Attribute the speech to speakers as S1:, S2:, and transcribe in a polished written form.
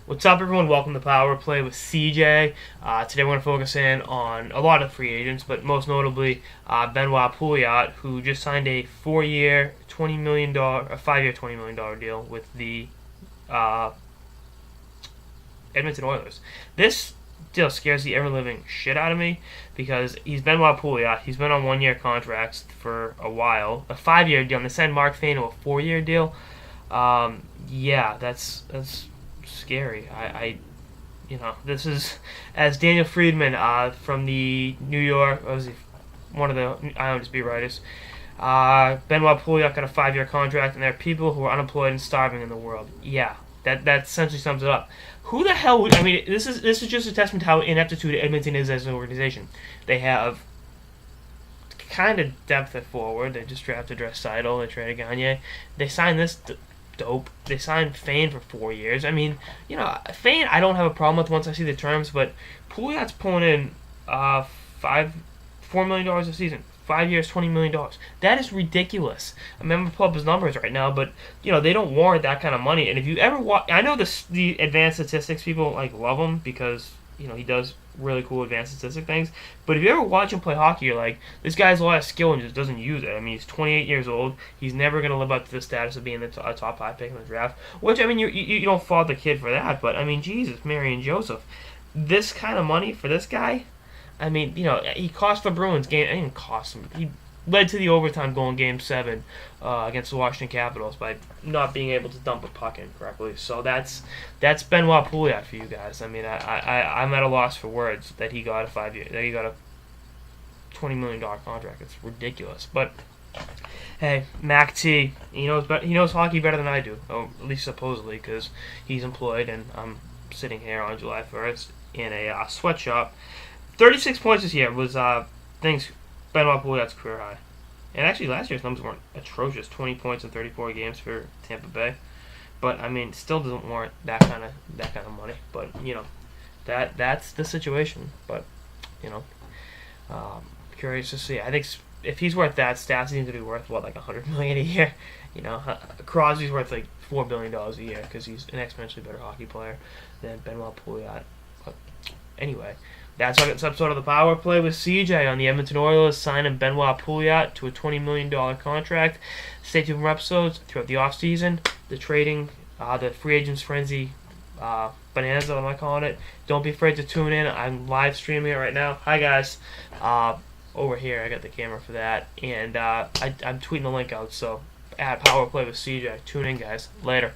S1: What's up, everyone? Welcome to Power Play with CJ. Today we're going to focus in on a lot of free agents, but most notably Benoit Pouliot, who just signed a 4-year, $20 million, a 5-year, $20 million deal with the uh, Edmonton Oilers. This deal scares the ever-living shit out of me because he's Benoit Pouliot. He's been on 1-year contracts for a while, a 5-year deal. And they signed Mark Fane to a 4-year deal. Yeah, that's scary. This is, as Daniel Friedman from the New York, one of the Islanders beat writers. Benoit Pouliot got a 5-year contract, and there are people who are unemployed and starving in the world. Yeah, that essentially sums it up. Who the hell would? I mean, this is just a testament to how ineptitude Edmonton is as an organization. They have kind of depth at forward. They just drafted Draisaitl. They traded Gagne. They signed this dope. They signed Fane for 4 years. I mean, Fane I don't have a problem with once I see the terms, but Pouliot's pulling in $4 million a season. 5 years, $20 million. That is ridiculous. I remember pull up his numbers right now, but they don't warrant that kind of money. And if you ever watch, I know the advanced statistics people love him because he does really cool advanced statistic things. But if you ever watch him play hockey, you're like, this guy has a lot of skill and just doesn't use it. I mean, he's 28 years old. He's never going to live up to the status of being a top 5 pick in the draft. Which, I mean, you don't fault the kid for that. But, I mean, Jesus, Mary and Joseph. This kind of money for this guy, I mean, he cost the Bruins game. I didn't cost him. He led to the overtime goal in Game 7 against the Washington Capitals by not being able to dump a puck in correctly. So that's Benoit Pouliot for you guys. I mean, I'm at a loss for words that he got a 5-year, that he got a $20 million contract. It's ridiculous. But hey, Mac T, he knows hockey better than I do, or at least supposedly, because he's employed, and I'm sitting here on July 1st in a sweatshop. 36 points this year was Benoit Pouliot's career high. And actually last year's numbers weren't atrocious. 20 points in 34 games for Tampa Bay. But I mean, still doesn't warrant that kind of money. But that's the situation. But curious to see. I think if he's worth that, Stats needs to be worth like $100 million a year. Crosby's worth like $4 billion a year because he's an exponentially better hockey player than Benoit Pouliot. But anyway, that's this episode of the Power Play with CJ on the Edmonton Oilers signing Benoit Pouliot to a $20 million contract. Stay tuned for episodes throughout the offseason, the trading, the free agents frenzy, bonanza, what am I calling it? Don't be afraid to tune in. I'm live streaming it right now. Hi, guys. Over here, I got the camera for that. And I'm tweeting the link out, so at Power Play with CJ. Tune in, guys. Later.